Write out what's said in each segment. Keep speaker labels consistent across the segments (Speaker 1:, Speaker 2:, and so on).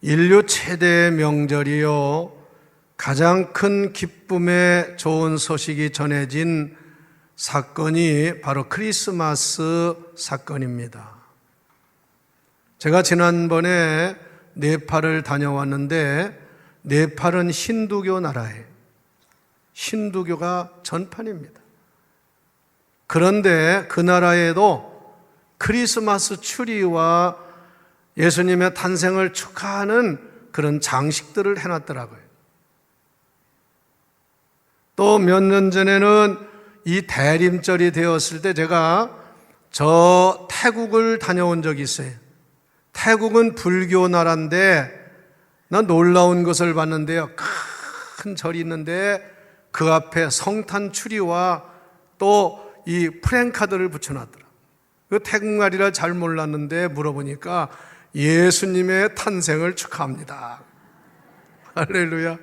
Speaker 1: 인류 최대 명절이요, 가장 큰 기쁨의 좋은 소식이 전해진 사건이 바로 크리스마스 사건입니다. 제가 지난번에 네팔을 다녀왔는데, 네팔은 힌두교 나라예요. 힌두교가 전판입니다. 그런데 그 나라에도 크리스마스 추리와 예수님의 탄생을 축하하는 그런 장식들을 해놨더라고요. 또 몇 년 전에는 이 대림절이 되었을 때 제가 저 태국을 다녀온 적이 있어요. 태국은 불교 나라인데 난 놀라운 것을 봤는데요, 큰 절이 있는데 그 앞에 성탄 추리와 또 이 프랭카드를 붙여놨더라고요. 그 태국말이라 잘 몰랐는데 물어보니까 예수님의 탄생을 축하합니다. 할렐루야.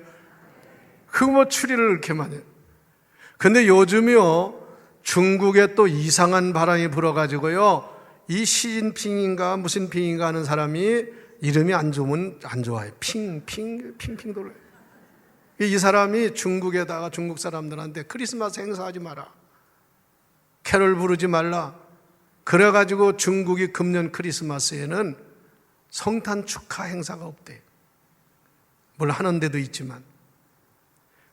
Speaker 1: 그 추리를 이렇게 많이 해요. 근데 요즘이요, 중국에 또 이상한 바람이 불어가지고요, 이 시진핑인가 무슨 핑인가 하는 사람이 이름이 안 좋으면 안 좋아요. 핑핑 돌아요. 이 사람이 중국에다가 중국 사람들한테 크리스마스 행사하지 마라, 캐롤 부르지 말라, 그래가지고 중국이 금년 크리스마스에는 성탄 축하 행사가 없대요. 물론 하는 데도 있지만.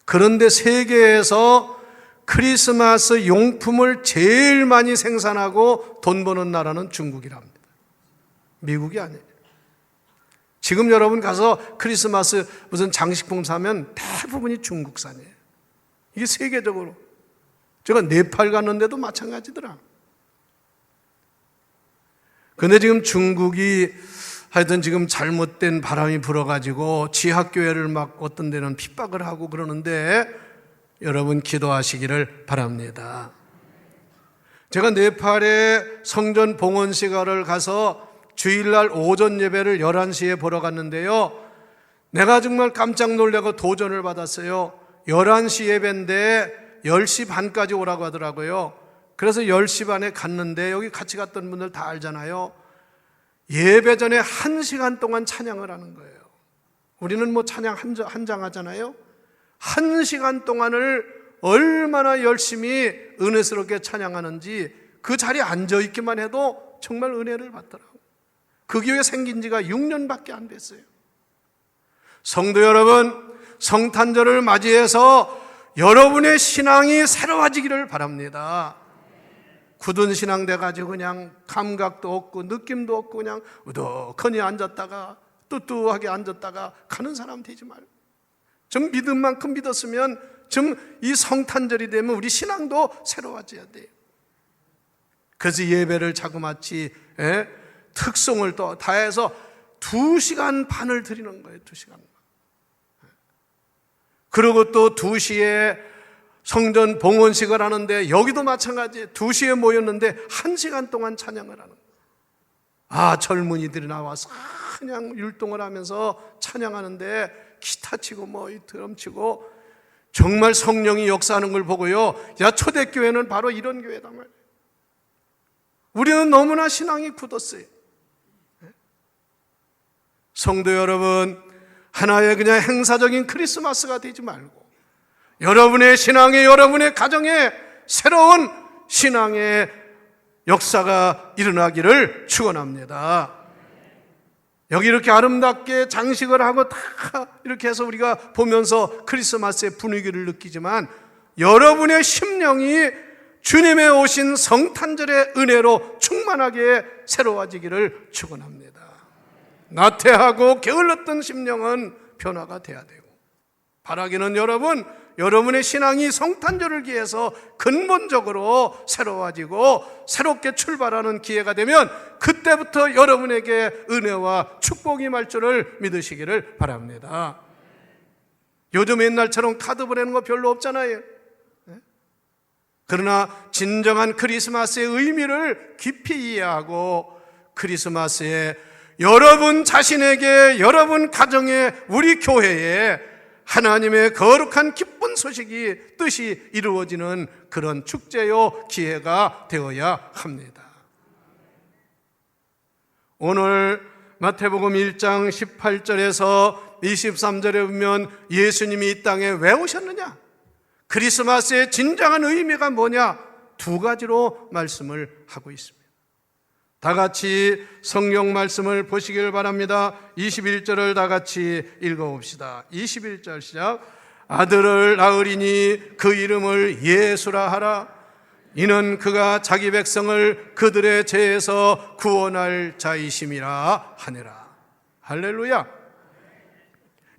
Speaker 1: 그런데 세계에서 크리스마스 용품을 제일 많이 생산하고 돈 버는 나라는 중국이랍니다. 미국이 아니에요. 지금 여러분 가서 크리스마스 무슨 장식품 사면 대부분이 중국산이에요. 이게 세계적으로. 제가 네팔 갔는데도 마찬가지더라. 근데 지금 중국이 하여튼 지금 잘못된 바람이 불어가지고 지하교회를 막 어떤 데는 핍박을 하고 그러는데 여러분 기도하시기를 바랍니다. 제가 네팔에 성전 봉헌시가를 가서 주일날 오전 예배를 11시에 보러 갔는데요, 내가 정말 깜짝 놀라고 도전을 받았어요. 11시 예배인데 10시 반까지 오라고 하더라고요. 그래서 10시 반에 갔는데, 여기 같이 갔던 분들 다 알잖아요. 예배 전에 1시간 동안 찬양을 하는 거예요. 우리는 뭐 찬양 한 장 하잖아요. 1시간 동안을 얼마나 열심히 은혜스럽게 찬양하는지, 그 자리에 앉아있기만 해도 정말 은혜를 받더라고요. 그 교회 생긴 지가 6년밖에 안 됐어요. 성도 여러분, 성탄절을 맞이해서 여러분의 신앙이 새로워지기를 바랍니다. 굳은 신앙 돼가지고 그냥 감각도 없고 느낌도 없고 그냥 우두커니 앉았다가 뚜뚜하게 앉았다가 가는 사람 되지 말고, 좀 믿은 만큼 믿었으면 좀 이 성탄절이 되면 우리 신앙도 새로워져야 돼요. 그래서 예배를 자그마치 특송을 또 다해서 2시간 반을 드리는 거예요. 2시간 반. 그리고 또 2시에 성전 봉헌식을 하는데 여기도 마찬가지. 2시에 모였는데 1시간 동안 찬양을 하는 거예요. 젊은이들이 나와서 그냥 율동을 하면서 찬양하는데 기타 치고 뭐 드럼 치고 정말 성령이 역사하는 걸 보고요, 야, 초대교회는 바로 이런 교회다 말이에요. 우리는 너무나 신앙이 굳었어요. 성도 여러분, 하나의 그냥 행사적인 크리스마스가 되지 말고 여러분의 신앙에, 여러분의 가정에 새로운 신앙의 역사가 일어나기를 축원합니다. 여기 이렇게 아름답게 장식을 하고 다 이렇게 해서 우리가 보면서 크리스마스의 분위기를 느끼지만 여러분의 심령이 주님의 오신 성탄절의 은혜로 충만하게 새로워지기를 축원합니다. 나태하고 게을렀던 심령은 변화가 돼야 되고, 바라기는 여러분의 신앙이 성탄절을 기해서 근본적으로 새로워지고 새롭게 출발하는 기회가 되면 그때부터 여러분에게 은혜와 축복이 임할 줄을 믿으시기를 바랍니다. 요즘 옛날처럼 카드 보내는 거 별로 없잖아요. 그러나 진정한 크리스마스의 의미를 깊이 이해하고 크리스마스에 여러분 자신에게, 여러분 가정에, 우리 교회에 하나님의 거룩한 기쁜 소식이, 뜻이 이루어지는 그런 축제요 기회가 되어야 합니다. 오늘 마태복음 1장 18절에서 23절에 보면 예수님이 이 땅에 왜 오셨느냐? 크리스마스의 진정한 의미가 뭐냐? 두 가지로 말씀을 하고 있습니다. 다 같이 성경 말씀을 보시길 바랍니다. 21절을 다 같이 읽어봅시다. 21절 시작. 아들을 낳으리니 그 이름을 예수라 하라. 이는 그가 자기 백성을 그들의 죄에서 구원할 자이심이라 하니라. 할렐루야.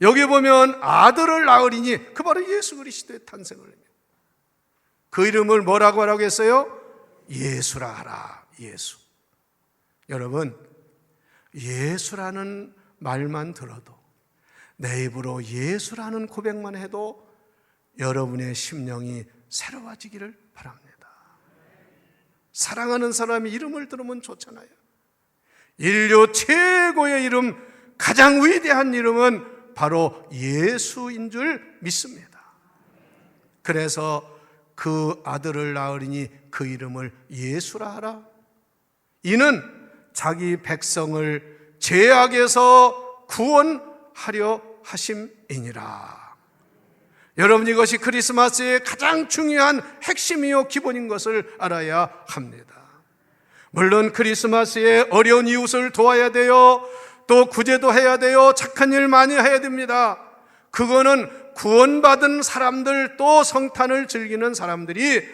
Speaker 1: 여기 보면 아들을 낳으리니 그 바로 예수 그리스도의 탄생을 합니다. 그 이름을 뭐라고 하라고 했어요? 예수라 하라. 예수. 여러분, 예수라는 말만 들어도, 내 입으로 예수라는 고백만 해도 여러분의 심령이 새로워지기를 바랍니다. 사랑하는 사람이 이름을 들으면 좋잖아요. 인류 최고의 이름, 가장 위대한 이름은 바로 예수인 줄 믿습니다. 그래서 그 아들을 낳으리니 그 이름을 예수라 하라. 이는 자기 백성을 죄악에서 구원하려 하심이니라. 여러분, 이것이 크리스마스의 가장 중요한 핵심이요 기본인 것을 알아야 합니다. 물론 크리스마스에 어려운 이웃을 도와야 돼요. 또 구제도 해야 돼요. 착한 일 많이 해야 됩니다. 그거는 구원받은 사람들, 또 성탄을 즐기는 사람들이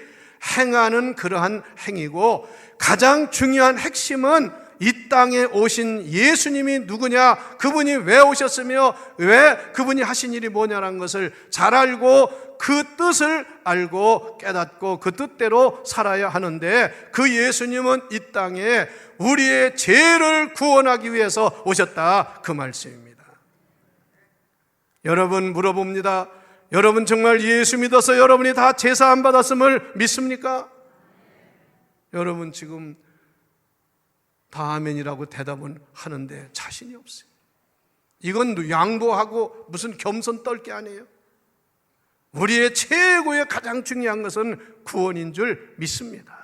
Speaker 1: 행하는 그러한 행위고, 가장 중요한 핵심은 이 땅에 오신 예수님이 누구냐, 그분이 왜 오셨으며 왜 그분이 하신 일이 뭐냐라는 것을 잘 알고 그 뜻을 알고 깨닫고 그 뜻대로 살아야 하는데, 그 예수님은 이 땅에 우리의 죄를 구원하기 위해서 오셨다, 그 말씀입니다. 여러분, 물어봅니다. 여러분 정말 예수 믿어서 여러분이 다 제사 안 받았음을 믿습니까? 여러분 지금 다 아멘이라고 대답은 하는데 자신이 없어요. 이건 양보하고 무슨 겸손 떨 게 아니에요. 우리의 최고의 가장 중요한 것은 구원인 줄 믿습니다.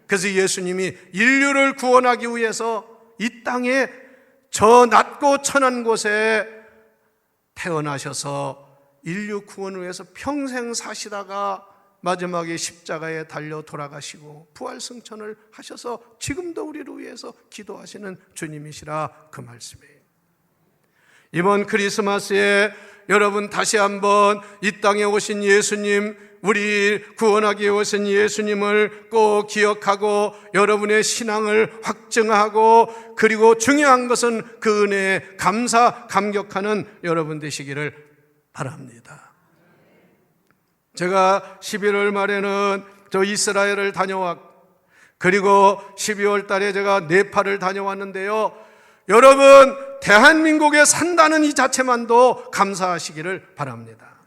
Speaker 1: 그래서 예수님이 인류를 구원하기 위해서 이 땅에 저 낮고 천한 곳에 태어나셔서 인류 구원을 위해서 평생 사시다가 마지막에 십자가에 달려 돌아가시고 부활승천을 하셔서 지금도 우리를 위해서 기도하시는 주님이시라, 그 말씀이에요. 이번 크리스마스에 여러분 다시 한번 이 땅에 오신 예수님, 우리 구원하기 위해 오신 예수님을 꼭 기억하고 여러분의 신앙을 확증하고, 그리고 중요한 것은 그 은혜에 감사감격하는 여러분 되시기를 바랍니다. 제가 11월 말에는 저 이스라엘을 다녀왔고, 그리고 12월 달에 제가 네팔을 다녀왔는데요, 여러분 대한민국에 산다는 이 자체만도 감사하시기를 바랍니다.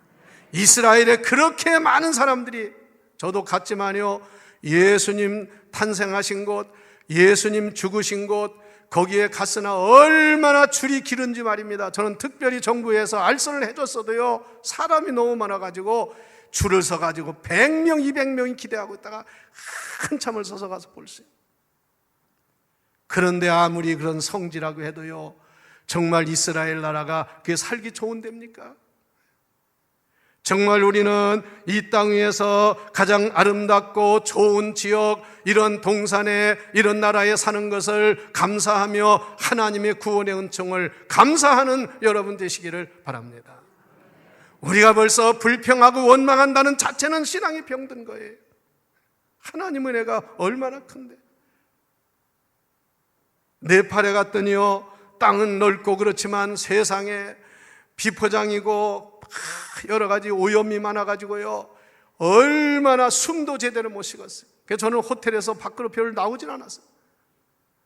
Speaker 1: 이스라엘에 그렇게 많은 사람들이, 저도 갔지만요, 예수님 탄생하신 곳, 예수님 죽으신 곳, 거기에 갔으나 얼마나 줄이 길은지 말입니다. 저는 특별히 정부에서 알선을 해줬어도요, 사람이 너무 많아가지고 줄을 서가지고 100명, 200명이 기대하고 있다가 한참을 서서 가서 볼 수 있어요. 그런데 아무리 그런 성지라고 해도요, 정말 이스라엘 나라가 그게 살기 좋은 데입니까? 정말 우리는 이 땅 위에서 가장 아름답고 좋은 지역, 이런 동산에, 이런 나라에 사는 것을 감사하며 하나님의 구원의 은총을 감사하는 여러분 되시기를 바랍니다. 우리가 벌써 불평하고 원망한다는 자체는 신앙이 병든 거예요. 하나님의 은혜가 얼마나 큰데. 네팔에 갔더니요, 땅은 넓고 그렇지만 세상에 비포장이고 여러 가지 오염이 많아가지고요, 얼마나 숨도 제대로 못 쉬었어요. 그래서 저는 호텔에서 밖으로 별로 나오진 않았어요.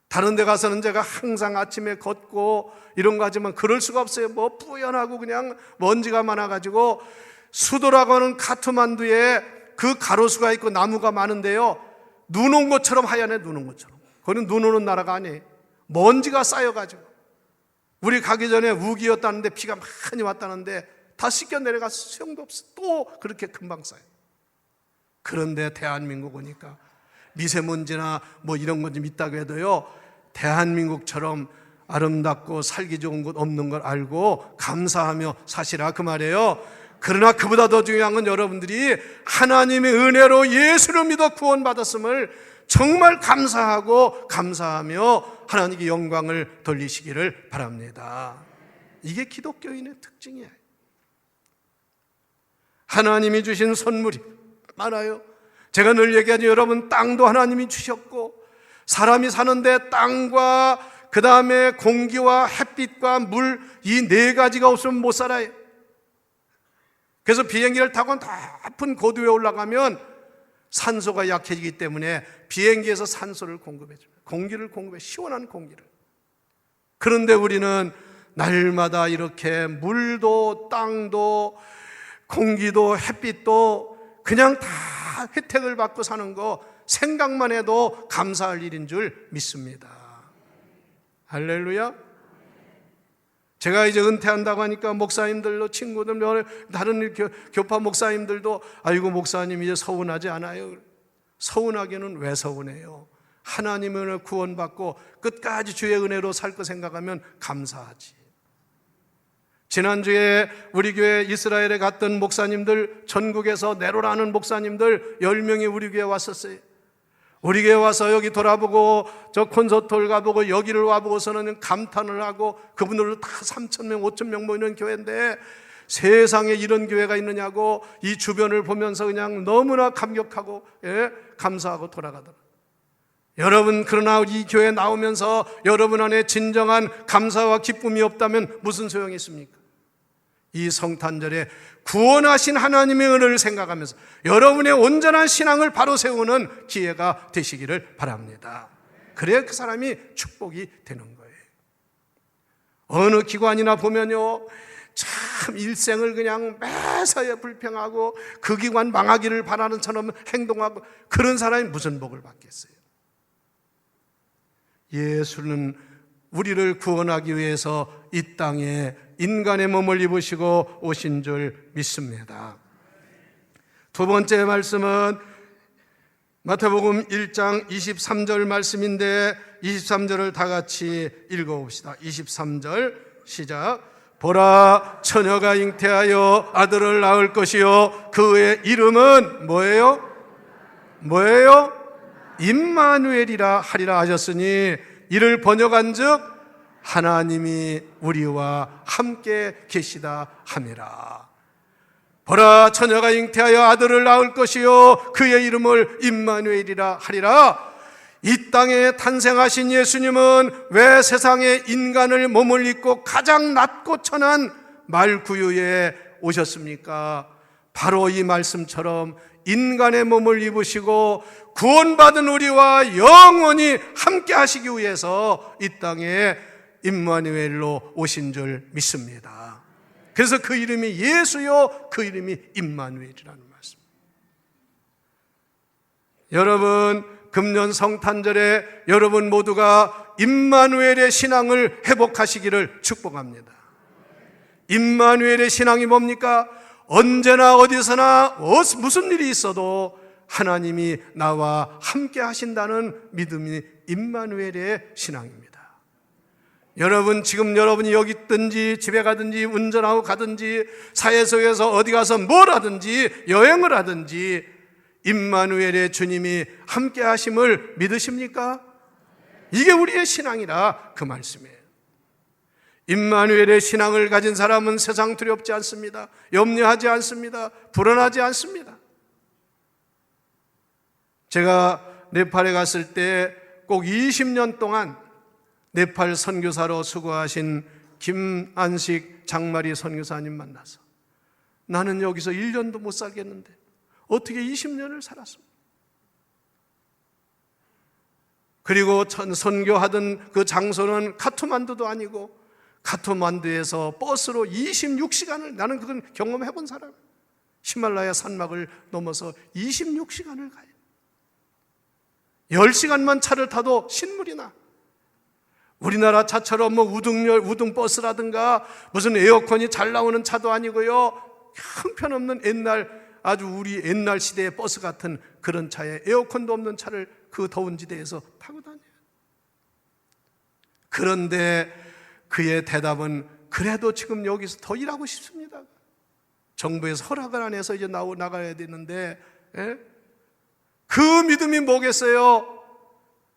Speaker 1: 다른 데 가서는 제가 항상 아침에 걷고 이런 거 하지만 그럴 수가 없어요. 뭐 뿌연하고 그냥 먼지가 많아가지고, 수도라고 하는 카트만두에 그 가로수가 있고 나무가 많은데요, 눈 온 것처럼 하얀해. 눈 온 것처럼. 거기는 눈 오는 나라가 아니에요. 먼지가 쌓여가지고, 우리 가기 전에 우기였다는데 비가 많이 왔다는데 다 씻겨 내려가서 수영도 없어. 또 그렇게 금방 쌓여. 그런데 대한민국 오니까 미세먼지나 뭐 이런 것 좀 있다고 해도요, 대한민국처럼 아름답고 살기 좋은 곳 없는 걸 알고 감사하며 사시라, 그 말이에요. 그러나 그보다 더 중요한 건 여러분들이 하나님의 은혜로 예수를 믿어 구원받았음을 정말 감사하며 하나님께 영광을 돌리시기를 바랍니다. 이게 기독교인의 특징이에요. 하나님이 주신 선물이 많아요. 제가 늘 얘기하죠. 여러분, 땅도 하나님이 주셨고, 사람이 사는데 땅과 그 다음에 공기와 햇빛과 물, 이 네 가지가 없으면 못 살아요. 그래서 비행기를 타고 높은 고도에 올라가면 산소가 약해지기 때문에 비행기에서 산소를 공급해줍니다. 공기를 공급해, 시원한 공기를. 그런데 우리는 날마다 이렇게 물도 땅도 공기도 햇빛도 그냥 다 혜택을 받고 사는 거 생각만 해도 감사할 일인 줄 믿습니다. 할렐루야. 제가 이제 은퇴한다고 하니까 목사님들도, 친구들, 다른 교파 목사님들도 아이고 목사님 이제 서운하지 않아요? 서운하기는 왜 서운해요? 하나님의 은혜로 구원받고 끝까지 주의 은혜로 살 거 생각하면 감사하지. 지난주에 우리 교회 이스라엘에 갔던 목사님들, 전국에서 네로라는 목사님들 10명이 우리 교회에 왔었어요. 우리 교회 와서 여기 돌아보고 저 콘서트를 가보고 여기를 와보고서는 감탄을 하고, 그분들도 다 3,000명 5,000명 모이는 교회인데 세상에 이런 교회가 있느냐고 이 주변을 보면서 그냥 너무나 감격하고 감사하고 돌아가더라고요. 여러분, 그러나 이 교회 나오면서 여러분 안에 진정한 감사와 기쁨이 없다면 무슨 소용이 있습니까? 이 성탄절에 구원하신 하나님의 은혜를 생각하면서 여러분의 온전한 신앙을 바로 세우는 기회가 되시기를 바랍니다. 그래야 그 사람이 축복이 되는 거예요. 어느 기관이나 보면요, 참 일생을 그냥 매사에 불평하고 그 기관 망하기를 바라는 처럼 행동하고, 그런 사람이 무슨 복을 받겠어요? 예수는 우리를 구원하기 위해서 이 땅에 인간의 몸을 입으시고 오신 줄 믿습니다. 두 번째 말씀은 마태복음 1장 23절 말씀인데 23절을 다 같이 읽어봅시다. 23절 시작. 보라, 처녀가 잉태하여 아들을 낳을 것이요 그의 이름은 뭐예요? 임마누엘이라 하리라 하셨으니, 이를 번역한즉 하나님이 우리와 함께 계시다 함이라. 보라, 처녀가 잉태하여 아들을 낳을 것이요 그의 이름을 임마누엘이라 하리라. 이 땅에 탄생하신 예수님은 왜 세상에 인간을 몸을 입고 가장 낮고 천한 말구유에 오셨습니까? 바로 이 말씀처럼 인간의 몸을 입으시고 구원받은 우리와 영원히 함께 하시기 위해서 이 땅에 임마누엘로 오신 줄 믿습니다. 그래서 그 이름이 예수요 그 이름이 임마누엘이라는 말씀. 여러분, 금년 성탄절에 여러분 모두가 임마누엘의 신앙을 회복하시기를 축복합니다. 임마누엘의 신앙이 뭡니까? 언제나 어디서나 무슨 일이 있어도 하나님이 나와 함께 하신다는 믿음이 임마누엘의 신앙입니다. 여러분, 지금 여러분이 여기 있든지 집에 가든지 운전하고 가든지 사회 속에서 어디 가서 뭘 하든지 여행을 하든지 임마누엘의 주님이 함께 하심을 믿으십니까? 이게 우리의 신앙이라 그 말씀이에요. 임마누엘의 신앙을 가진 사람은 세상 두렵지 않습니다. 염려하지 않습니다. 불안하지 않습니다. 제가 네팔에 갔을 때 꼭 20년 동안 네팔 선교사로 수고하신 김안식 장마리 선교사님 만나서 나는 여기서 1년도 못 살겠는데 어떻게 20년을 살았습니까? 그리고 선교하던 그 장소는 카트만두도 아니고 카트만두에서 버스로 26시간을, 나는 그건 경험해 본 사람, 히말라야 산막을 넘어서 26시간을 가요. 10시간만 차를 타도 신물이 나. 우리나라 차처럼 우등버스라든가 무슨 에어컨이 잘 나오는 차도 아니고요, 형편없는 아주 우리 옛날 시대의 버스 같은 그런 차에 에어컨도 없는 차를 그 더운 지대에서 타고 다녀요. 그런데 그의 대답은 그래도 지금 여기서 더 일하고 싶습니다. 정부에서 허락을 안 해서 이제 나가야 되는데, 예? 그 믿음이 뭐겠어요?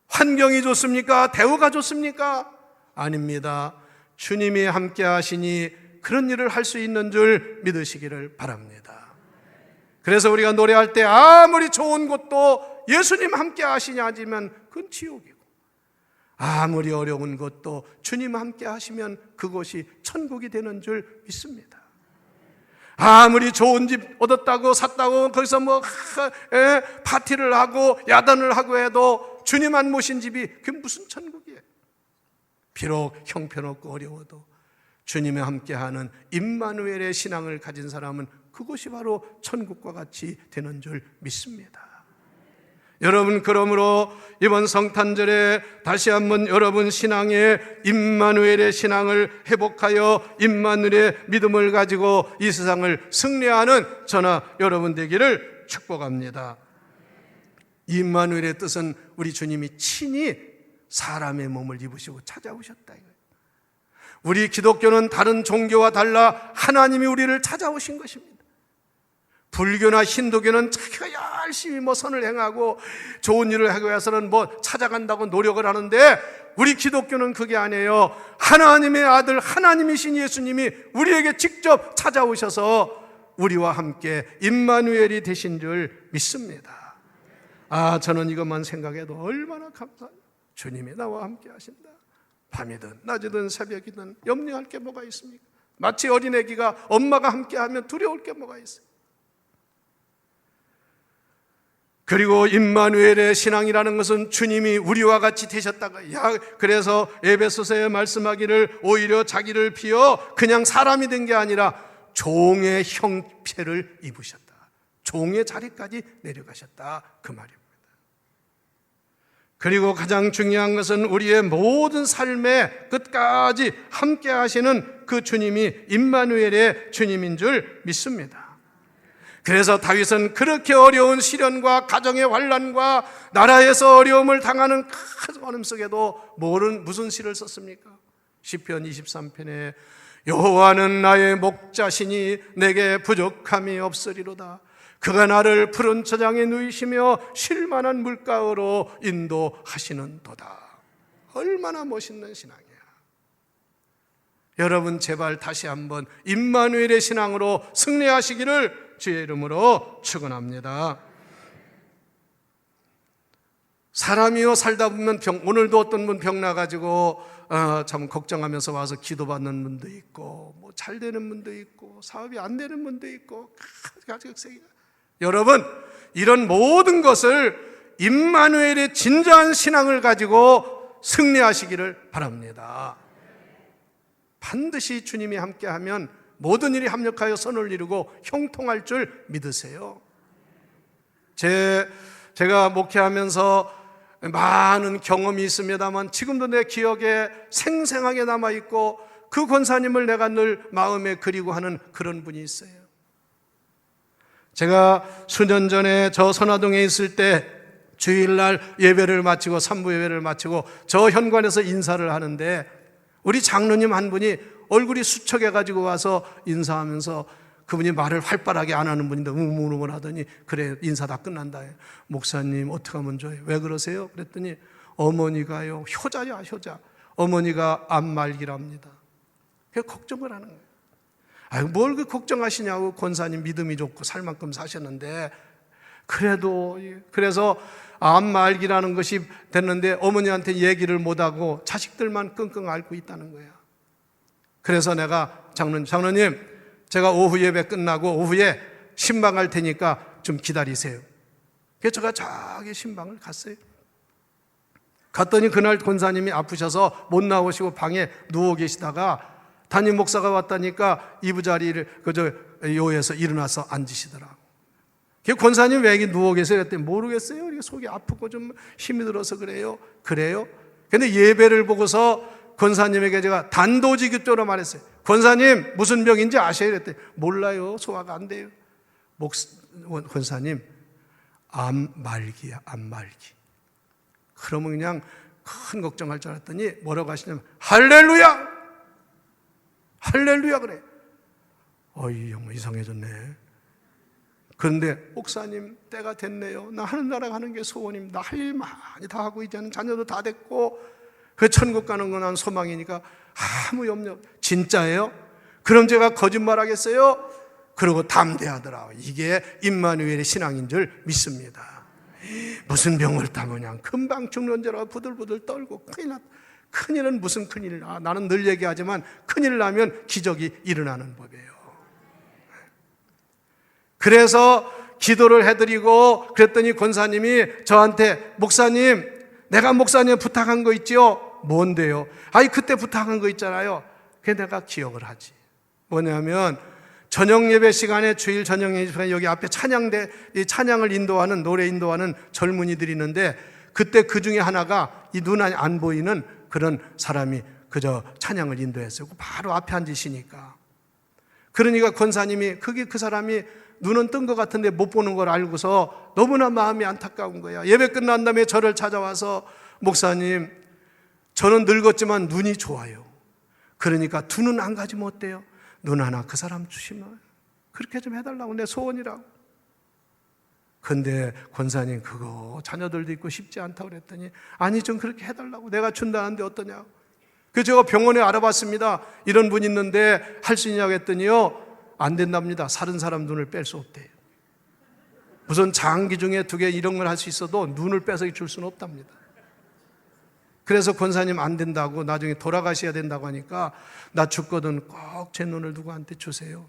Speaker 1: 환경이 좋습니까? 대우가 좋습니까? 아닙니다. 주님이 함께 하시니 그런 일을 할 수 있는 줄 믿으시기를 바랍니다. 그래서 우리가 노래할 때 아무리 좋은 곳도 예수님 함께 하시냐 하지만 그건 지옥이고, 아무리 어려운 것도 주님 함께 하시면 그것이 천국이 되는 줄 믿습니다. 아무리 좋은 집 얻었다고 샀다고 거기서 파티를 하고 야단을 하고 해도 주님 안 모신 집이 그게 무슨 천국이에요? 비록 형편없고 어려워도 주님과 함께하는 임마누엘의 신앙을 가진 사람은 그것이 바로 천국과 같이 되는 줄 믿습니다. 여러분, 그러므로 이번 성탄절에 다시 한번 여러분 신앙의 임마누엘의 신앙을 회복하여 임마누엘의 믿음을 가지고 이 세상을 승리하는 저나 여러분 되기를 축복합니다. 임마누엘의 뜻은 우리 주님이 친히 사람의 몸을 입으시고 찾아오셨다 이거예요. 우리 기독교는 다른 종교와 달라 하나님이 우리를 찾아오신 것입니다. 불교나 힌두교는 자기가 열심히 선을 행하고 좋은 일을 하기 위해서는 찾아간다고 노력을 하는데, 우리 기독교는 그게 아니에요. 하나님의 아들 하나님이신 예수님이 우리에게 직접 찾아오셔서 우리와 함께 임마누엘이 되신 줄 믿습니다. 저는 이것만 생각해도 얼마나 감사해요. 주님이 나와 함께 하신다. 밤이든 낮이든 새벽이든 염려할 게 뭐가 있습니까? 마치 어린애기가 엄마가 함께하면 두려울 게 뭐가 있어요? 그리고 임마누엘의 신앙이라는 것은 주님이 우리와 같이 되셨다가, 그래서 에베소서에 말씀하기를 오히려 자기를 비워 그냥 사람이 된 게 아니라 종의 형체를 입으셨다. 종의 자리까지 내려가셨다, 그 말입니다. 그리고 가장 중요한 것은 우리의 모든 삶의 끝까지 함께 하시는 그 주님이 임마누엘의 주님인 줄 믿습니다. 그래서 다윗은 그렇게 어려운 시련과 가정의 환난과 나라에서 어려움을 당하는 큰 어려움 속에도 무슨 시를 썼습니까? 시편 23편에 여호와는 나의 목자시니 내게 부족함이 없으리로다. 그가 나를 푸른 저장에 누이시며 쉴만한 물가로 인도하시는도다. 얼마나 멋있는 신앙이야. 여러분, 제발 다시 한번 임마누엘의 신앙으로 승리하시기를 주의 이름으로 축원합니다. 사람이요, 살다 보면 오늘도 어떤 분 병 나가지고 참 걱정하면서 와서 기도받는 분도 있고, 잘 되는 분도 있고, 사업이 안 되는 분도 있고, 여러분, 이런 모든 것을 임마누엘의 진정한 신앙을 가지고 승리하시기를 바랍니다. 반드시 주님이 함께하면 모든 일이 합력하여 선을 이루고 형통할 줄 믿으세요. 제가 목회하면서 많은 경험이 있습니다만 지금도 내 기억에 생생하게 남아있고, 그 권사님을 내가 늘 마음에 그리고 하는 그런 분이 있어요. 제가 수년 전에 저 선화동에 있을 때 주일날 예배를 마치고 3부 예배를 마치고 저 현관에서 인사를 하는데, 우리 장로님 한 분이 얼굴이 수척해가지고 와서 인사하면서, 그분이 말을 활발하게 안 하는 분인데 우물우물 하더니, 그래 인사 다 끝난다. 목사님 어떻게 하면 좋아요? 왜 그러세요? 그랬더니 어머니가요, 효자야 효자. 어머니가 암말기랍니다. 그래서 걱정을 하는 거예요. 뭘 그 걱정하시냐고, 권사님 믿음이 좋고 살 만큼 사셨는데. 그래서 암말기라는 것이 됐는데 어머니한테 얘기를 못하고 자식들만 끙끙 앓고 있다는 거예요. 그래서 내가 장로님 제가 오후 예배 끝나고 오후에 신방 갈 테니까 좀 기다리세요. 그래서 제가 저기 신방을 갔어요. 갔더니 그날 권사님이 아프셔서 못 나오시고 방에 누워 계시다가 담임 목사가 왔다니까 이부자리를 요에서 일어나서 앉으시더라고. 권사님 왜 여기 누워 계세요? 그랬더니 모르겠어요. 속이 아프고 좀 힘이 들어서 그래요. 근데 예배를 보고서 권사님에게 제가 단도직입적으로 말했어요. 권사님 무슨 병인지 아셔요? 그랬더니 몰라요. 소화가 안 돼요. 권사님 암말기야, 암말기. 그러면 그냥 큰 걱정할 줄 알았더니 뭐라고 하시냐면 할렐루야! 할렐루야 그래. 어이 형 이상해졌네. 그런데 목사님 때가 됐네요. 나 하늘나라 가는 게 소원입니다. 할 일 많이 다 하고 이제는 자녀도 다 됐고 그 천국 가는 건 난 소망이니까 아무 염려. 진짜예요? 그럼 제가 거짓말하겠어요? 그러고 담대하더라. 이게 임마누엘의 신앙인 줄 믿습니다. 무슨 병을 따면 금방 죽는 줄 알고 부들부들 떨고 큰일은 무슨 큰일. 나는 늘 얘기하지만 큰일 나면 기적이 일어나는 법이에요. 그래서 기도를 해드리고 그랬더니 권사님이 저한테 목사님 내가 목사님 부탁한 거 있죠? 뭔데요? 아니 그때 부탁한 거 있잖아요. 그게 내가 기억을 하지. 뭐냐면 저녁 예배 시간에 주일 저녁 예배 시간에 여기 앞에 이 찬양을 인도하는 노래 인도하는 젊은이들이 있는데 그때 그 중에 하나가 이 눈 안 보이는 그런 사람이 그저 찬양을 인도했어요. 바로 앞에 앉으시니까. 그러니까 권사님이 그 사람이 눈은 뜬 것 같은데 못 보는 걸 알고서 너무나 마음이 안타까운 거야. 예배 끝난 다음에 저를 찾아와서 목사님 저는 늙었지만 눈이 좋아요. 그러니까 두 눈 안 가지면 어때요? 눈 하나 그 사람 주시면 그렇게 좀 해달라고 내 소원이라고. 근데 권사님 그거 자녀들도 있고 쉽지 않다고 그랬더니 아니 좀 그렇게 해달라고 내가 준다는데 어떠냐고. 그래서 제가 병원에 알아봤습니다. 이런 분 있는데 할 수 있냐고 했더니요 안 된답니다. 사는 사람 눈을 뺄 수 없대요. 무슨 장기 중에 2개 이런 걸 할 수 있어도 눈을 빼서 줄 수는 없답니다. 그래서 권사님 안 된다고 나중에 돌아가셔야 된다고 하니까 나 죽거든 꼭 제 눈을 누구한테 주세요.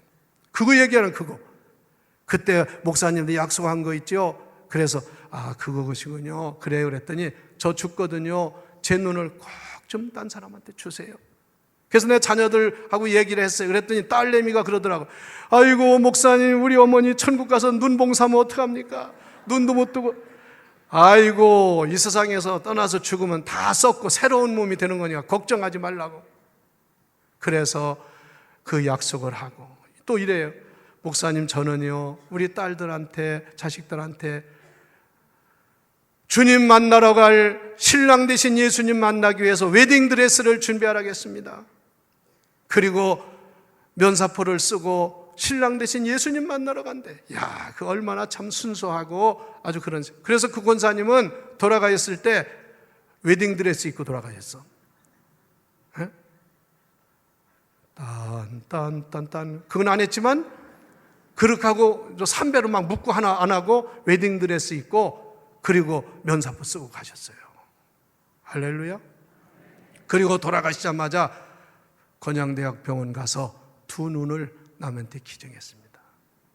Speaker 1: 그거 얘기하는 그거. 그때 목사님도 약속한 거 있죠. 그래서 그거시군요. 그래요 그랬더니 저 죽거든요. 제 눈을 꼭 좀 딴 사람한테 주세요. 그래서 내 자녀들하고 얘기를 했어요. 그랬더니 딸내미가 그러더라고. 아이고 목사님 우리 어머니 천국 가서 눈 봉사하면 어떡합니까? 눈도 못 뜨고. 아이고 이 세상에서 떠나서 죽으면 다 썩고 새로운 몸이 되는 거니까 걱정하지 말라고. 그래서 그 약속을 하고 또 이래요. 목사님 저는요 우리 딸들한테 자식들한테 주님 만나러 갈 신랑 되신 예수님 만나기 위해서 웨딩드레스를 준비하라겠습니다. 그리고 면사포를 쓰고 신랑 되신 예수님 만나러 간대. 야, 그 얼마나 참 순수하고 아주 그런. 그래서 그 권사님은 돌아가셨을 때 웨딩드레스 입고 돌아가셨어. 딴 그건 안 했지만 그렇게 하고 삼배로 막 묶고 하나 안 하고 웨딩드레스 입고 그리고 면사포 쓰고 가셨어요. 할렐루야. 그리고 돌아가시자마자 건양대학 병원 가서 두 눈을 남한테 기증했습니다.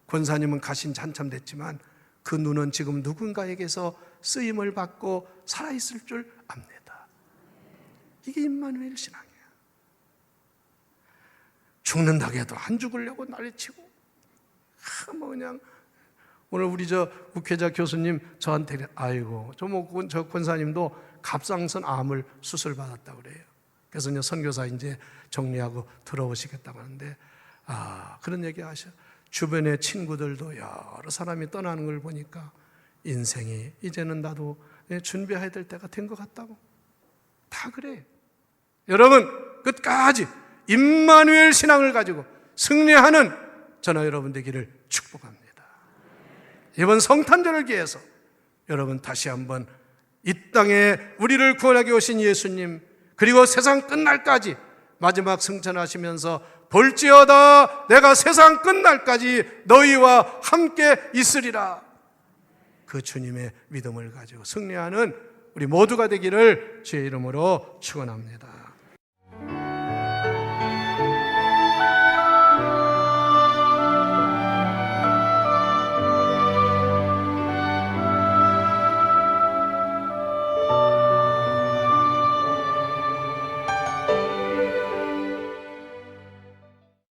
Speaker 1: 권사님은 가신 지 한참 됐지만 그 눈은 지금 누군가에게서 쓰임을 받고 살아있을 줄 압니다. 이게 임마누엘 신앙이에요. 죽는다고 해도 안 죽으려고 난리치고 그냥 오늘 우리 묵회자 교수님 저한테 아이고 저 권사님도 갑상선 암을 수술받았다고 그래요. 그래서 이제 선교사 이제 정리하고 들어오시겠다고 하는데 그런 얘기 하셔. 주변의 친구들도 여러 사람이 떠나는 걸 보니까 인생이 이제는 나도 준비해야 될 때가 된 것 같다고. 다 그래. 여러분 끝까지 임마누엘 신앙을 가지고 승리하는 저나 여러분 되기를 축복합니다. 이번 성탄절을 기해서 여러분 다시 한번 이 땅에 우리를 구원하기 오신 예수님 그리고 세상 끝날까지 마지막 승천하시면서 볼지어다 내가 세상 끝날까지 너희와 함께 있으리라. 그 주님의 믿음을 가지고 승리하는 우리 모두가 되기를 주의 이름으로 축원합니다.